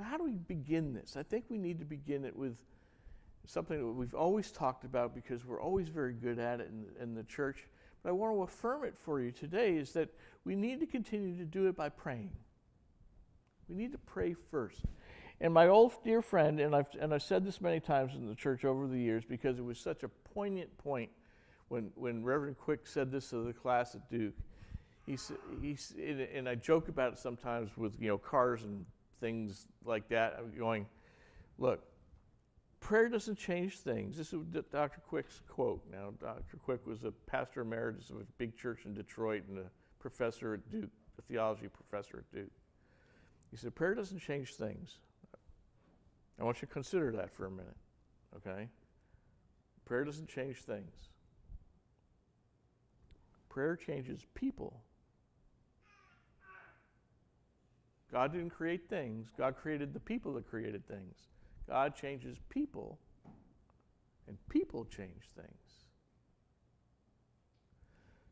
So how do we begin this? I think we need to begin it with something that we've always talked about because we're always very good at it in the church. But I want to affirm it for you today is that we need to continue to do it by praying. We need to pray first. And my old dear friend, and I've said this many times in the church over the years because it was such a poignant point when Reverend Quick said this to the class at Duke. And I joke about it sometimes with cars and things like that. I'm going, look, prayer doesn't change things. This is Dr. Quick's quote. Now, Dr. Quick was a pastor emeritus of a big church in Detroit and a professor at Duke, a theology professor at Duke. He said, prayer doesn't change things. I want you to consider that for a minute, okay? Prayer doesn't change things. Prayer changes people. God didn't create things. God created the people that created things. God changes people, and people change things.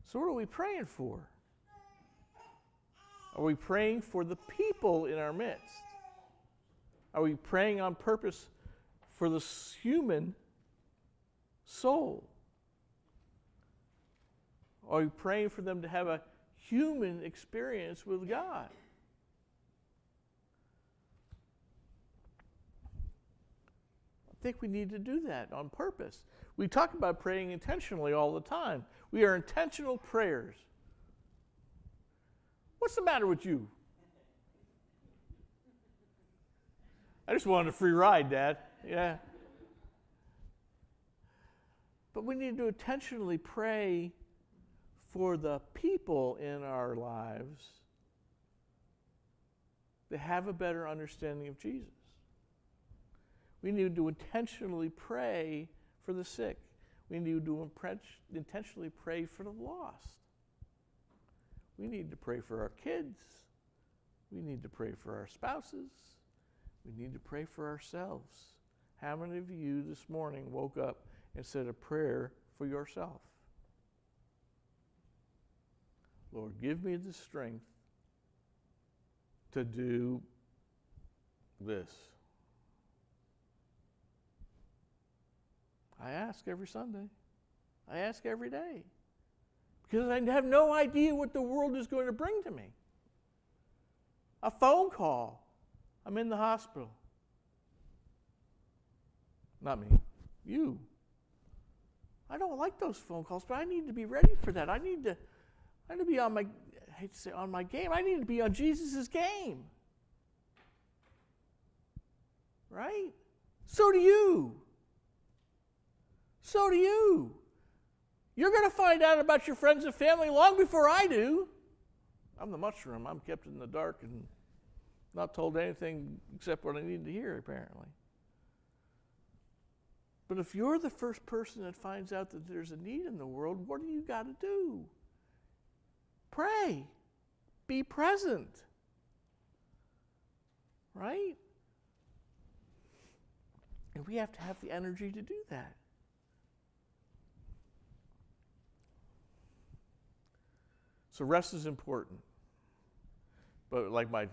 So what are we praying for? Are we praying for the people in our midst? Are we praying on purpose for the human soul? Are we praying for them to have a human experience with God? I think we need to do that on purpose. We talk about praying intentionally all the time. We are intentional prayers. What's the matter with you? I just wanted a free ride, Dad. Yeah. But we need to intentionally pray for the people in our lives that have a better understanding of Jesus. We need to intentionally pray for the sick. We need to intentionally pray for the lost. We need to pray for our kids. We need to pray for our spouses. We need to pray for ourselves. How many of you this morning woke up and said a prayer for yourself? Lord, give me the strength to do this. I ask every Sunday. I ask every day. Because I have no idea what the world is going to bring to me. A phone call. I'm in the hospital. Not me. You. I don't like those phone calls, but I need to be ready for that. I need to be on my, I hate to say on my game. I need to be on Jesus' game. Right? So do you. So do you. You're going to find out about your friends and family long before I do. I'm the mushroom. I'm kept in the dark and not told anything except what I need to hear, apparently. But if you're the first person that finds out that there's a need in the world, what do you got to do? Pray. Be present. Right? And we have to have the energy to do that. So rest is important. But like my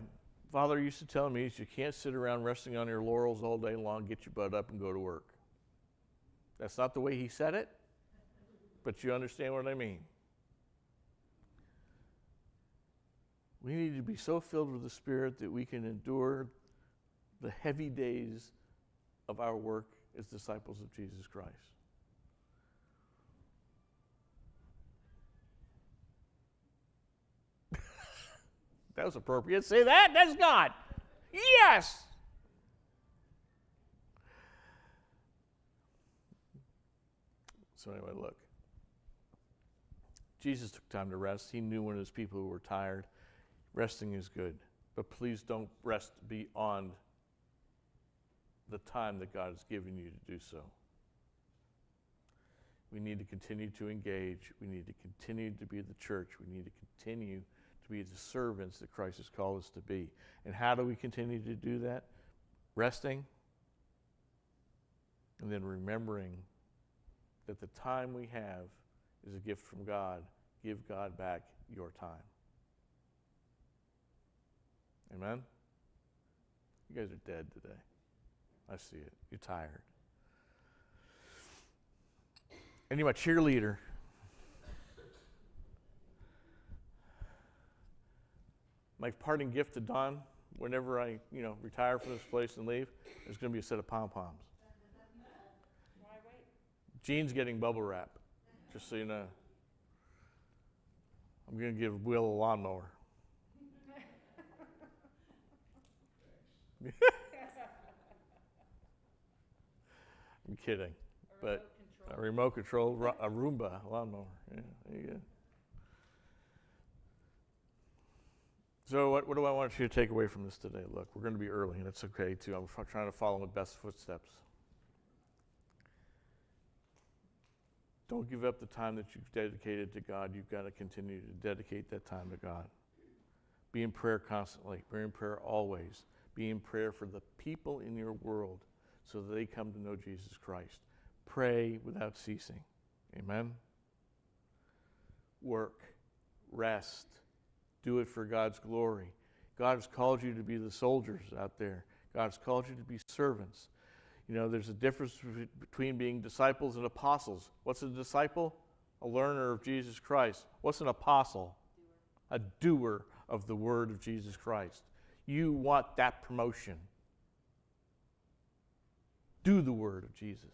father used to tell me, is you can't sit around resting on your laurels all day long, get your butt up and go to work. That's not the way he said it, but you understand what I mean. We need to be so filled with the Spirit that we can endure the heavy days of our work as disciples of Jesus Christ. That was appropriate. Say that. That's God. Yes. So anyway, look. Jesus took time to rest. He knew when his people were tired. Resting is good. But please don't rest beyond the time that God has given you to do so. We need to continue to engage. We need to continue to be the church. We need to continue to be the servants that Christ has called us to be. And how do we continue to do that? Resting, and then remembering that the time we have is a gift from God. Give God back your time. Amen? You guys are dead today. I see it. You're tired. And you're my cheerleader. My parting gift to Don, whenever I, retire from this place and leave, is going to be a set of pom-poms. Why wait? Gene's getting bubble wrap, just so you know. I'm going to give Will a lawnmower. I'm kidding. But a remote control, a Roomba lawnmower. Yeah, there you go. So what do I want you to take away from this today? Look, we're going to be early, and it's okay, too. I'm trying to follow in Beth's footsteps. Don't give up the time that you've dedicated to God. You've got to continue to dedicate that time to God. Be in prayer constantly. Be in prayer always. Be in prayer for the people in your world so that they come to know Jesus Christ. Pray without ceasing. Amen? Work. Rest. Do it for God's glory. God has called you to be the soldiers out there. God has called you to be servants. There's a difference between being disciples and apostles. What's a disciple? A learner of Jesus Christ. What's an apostle? A doer of the word of Jesus Christ. You want that promotion. Do the word of Jesus.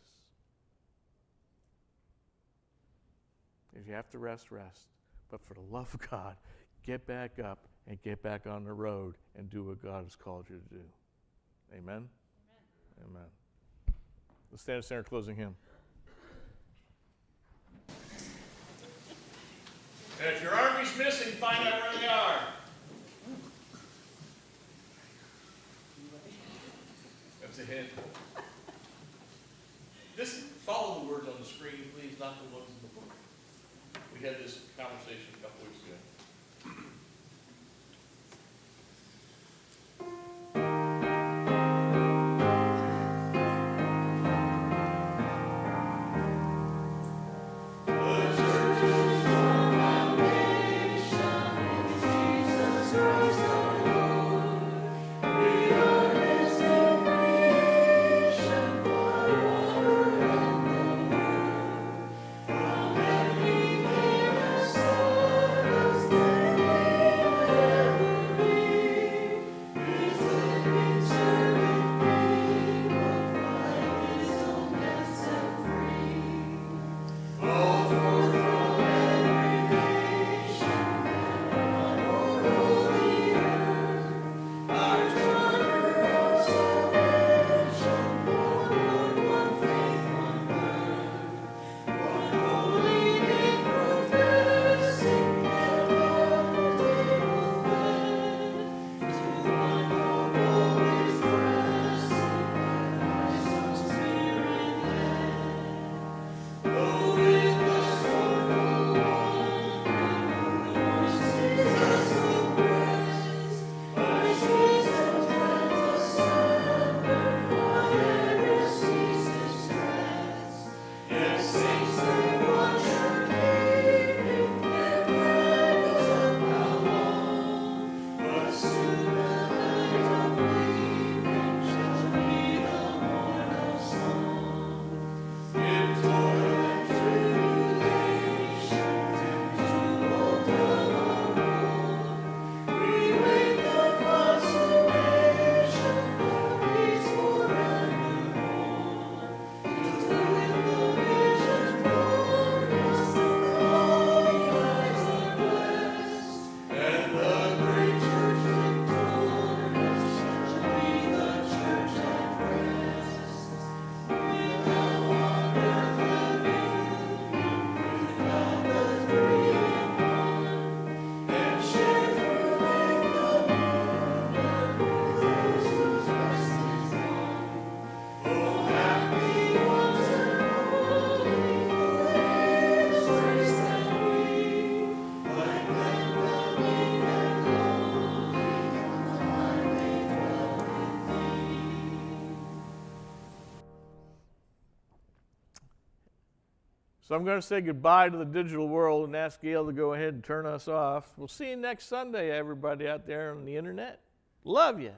If you have to rest, rest. But for the love of God, get back up and get back on the road and do what God has called you to do. Amen? Amen. Let's stand and sing our closing hymn. And if your army's missing, find out where they are. That's a hint. Just follow the words on the screen, please, not the ones in the book. We had this conversation a couple weeks ago. So I'm going to say goodbye to the digital world and ask Gail to go ahead and turn us off. We'll see you next Sunday, everybody out there on the internet. Love you.